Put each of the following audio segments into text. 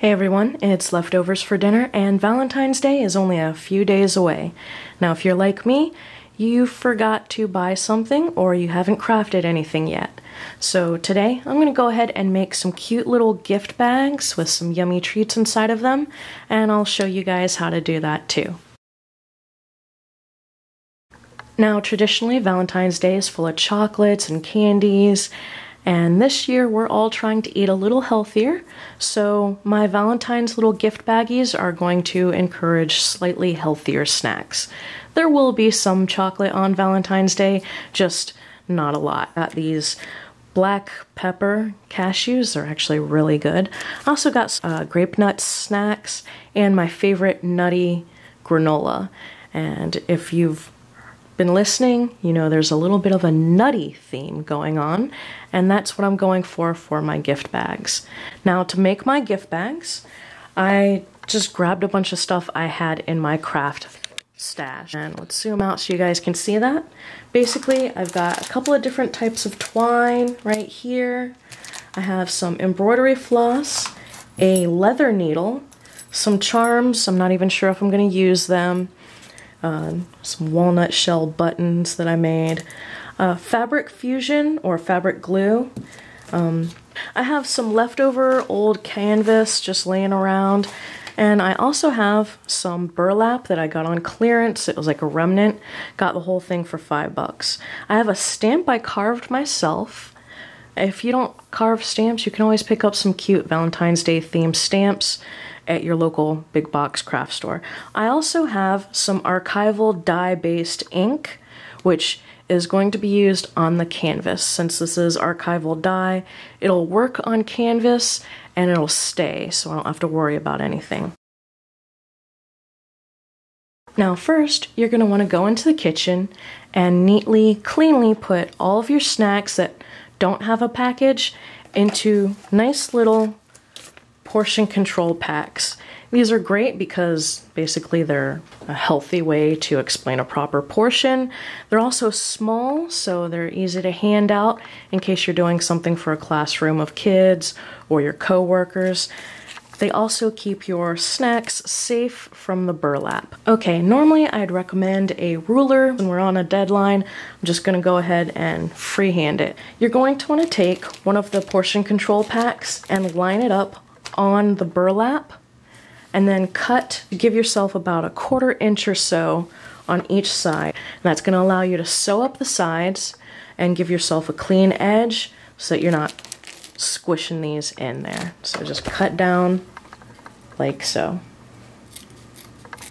Hey everyone, it's leftovers for dinner and Valentine's Day is only a few days away. Now if you're like me, you forgot to buy something or you haven't crafted anything yet. So today I'm going to go ahead and make some cute little gift bags with some yummy treats inside of them, and I'll show you guys how to do that too. Now traditionally Valentine's Day is full of chocolates and candies, and this year we're all trying to eat a little healthier, so my Valentine's little gift baggies are going to encourage slightly healthier snacks. There will be some chocolate on Valentine's Day, just not a lot. Got these black pepper cashews, they're actually really good. I also got grape nuts snacks and my favorite Nutty granola. And if you've been listening, you know there's a little bit of a nutty theme going on, and that's what I'm going for my gift bags. Now to make my gift bags, I just grabbed a bunch of stuff I had in my craft stash, and let's zoom out so you guys can see that. Basically, I've got a couple of different types of twine right here. I have some embroidery floss, a leather needle, some charms, I'm not even sure if I'm going to use them, some walnut shell buttons that I made, fabric fusion or fabric glue. I have some leftover old canvas just laying around, and I also have some burlap that I got on clearance. It was like a remnant. Got the whole thing for $5. I have a stamp I carved myself. If you don't carve stamps, you can always pick up some cute Valentine's Day themed stamps at your local big box craft store. I also have some Archival Dye based ink, which is going to be used on the canvas. Since this is Archival Dye, it'll work on canvas and it'll stay, so I don't have to worry about anything. Now first, you're going to want to go into the kitchen and neatly, cleanly put all of your snacks that don't have a package into nice little portion control packs. These are great because basically they're a healthy way to explain a proper portion. They're also small, so they're easy to hand out in case you're doing something for a classroom of kids or your co-workers. They also keep your snacks safe from the burlap. Okay, normally I'd recommend a ruler. When we're on a deadline, I'm just going to go ahead and freehand it. You're going to want to take one of the portion control packs and line it up on the burlap, and then give yourself about a 1/4 inch or so on each side. And that's going to allow you to sew up the sides and give yourself a clean edge so that you're not squishing these in there. So just cut down like so.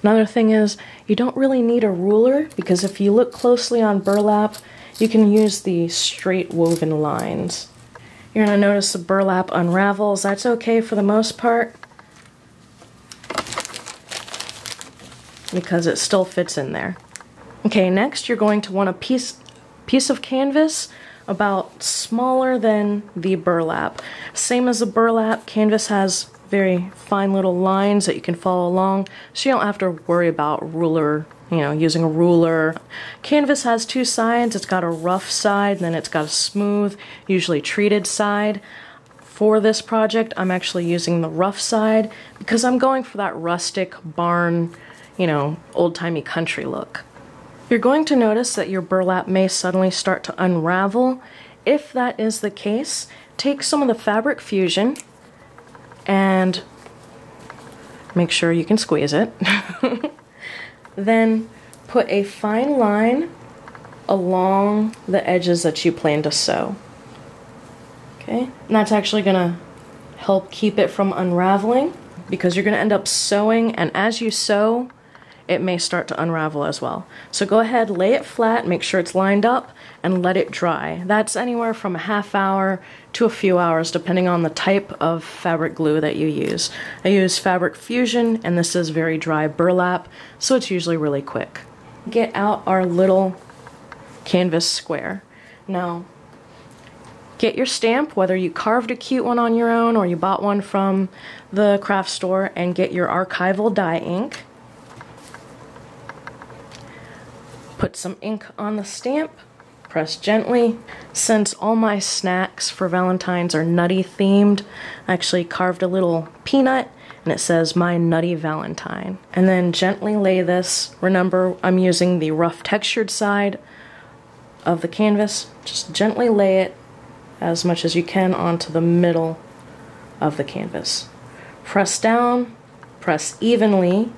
Another thing is, you don't really need a ruler, because if you look closely on burlap, you can use the straight woven lines. You're going to notice the burlap unravels. That's okay for the most part, because it still fits in there. Okay, next you're going to want a piece of canvas about smaller than the burlap. Same as the burlap, canvas has very fine little lines that you can follow along, so you don't have to worry about using a ruler. Canvas has two sides. It's got a rough side, and then it's got a smooth, usually treated side. For this project, I'm actually using the rough side because I'm going for that rustic barn, old-timey country look. You're going to notice that your burlap may suddenly start to unravel. If that is the case, take some of the fabric fusion and make sure you can squeeze it. Then put a fine line along the edges that you plan to sew. Okay, and that's actually going to help keep it from unraveling, because you're going to end up sewing, and as you sew, it may start to unravel as well. So go ahead, lay it flat, make sure it's lined up, and let it dry. That's anywhere from a ½ hour to a few hours, depending on the type of fabric glue that you use. I use fabric fusion, and this is very dry burlap, so it's usually really quick. Get out our little canvas square. Now, get your stamp, whether you carved a cute one on your own or you bought one from the craft store, and get your Archival Dye ink. Put some ink on the stamp, press gently. Since all my snacks for Valentine's are nutty themed, I actually carved a little peanut and it says My Nutty Valentine. And then gently lay this. Remember, I'm using the rough textured side of the canvas. Just gently lay it as much as you can onto the middle of the canvas. Press down, press evenly.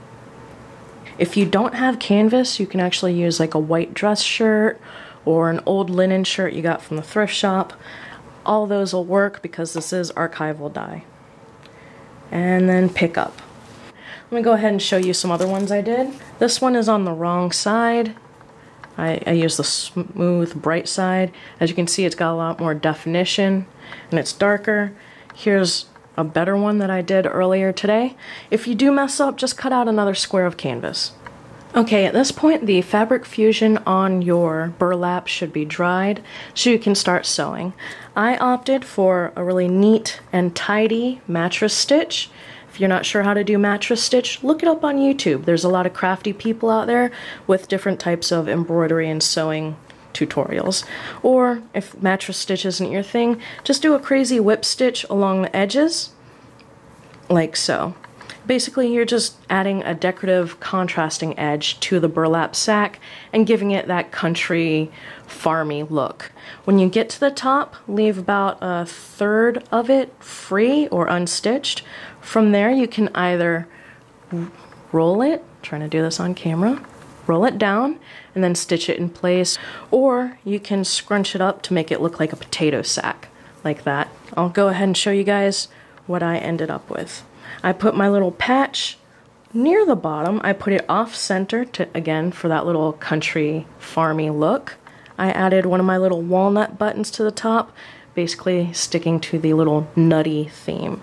If you don't have canvas, you can actually use like a white dress shirt or an old linen shirt you got from the thrift shop. All those will work because this is archival dye. And then pick up. Let me go ahead and show you some other ones I did. This one is on the wrong side. I use the smooth, bright side. As you can see, it's got a lot more definition and it's darker. Here's a better one that I did earlier today. If you do mess up, just cut out another square of canvas. Okay, at this point, the fabric fusion on your burlap should be dried so you can start sewing. I opted for a really neat and tidy mattress stitch. If you're not sure how to do mattress stitch, look it up on YouTube. There's a lot of crafty people out there with different types of embroidery and sewing tutorials. Or if mattress stitch isn't your thing, just do a crazy whip stitch along the edges, like so. Basically, you're just adding a decorative contrasting edge to the burlap sack and giving it that country, farmy look. When you get to the top, leave about a third of it free or unstitched. From there, you can either roll it, trying to do this on camera, roll it down and then stitch it in place, or you can scrunch it up to make it look like a potato sack, like that. I'll go ahead and show you guys what I ended up with. I put my little patch near the bottom. I put it off center to, again, for that little country farmy look. I added one of my little walnut buttons to the top, basically sticking to the little nutty theme.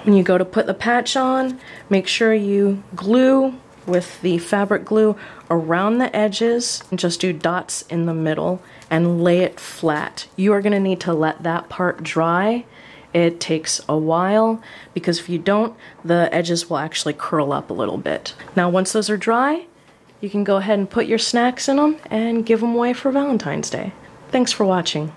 When you go to put the patch on, make sure you glue with the fabric glue around the edges and just do dots in the middle and lay it flat. You are going to need to let that part dry. It takes a while because if you don't, the edges will actually curl up a little bit. Now once those are dry, you can go ahead and put your snacks in them and give them away for Valentine's Day. Thanks for watching.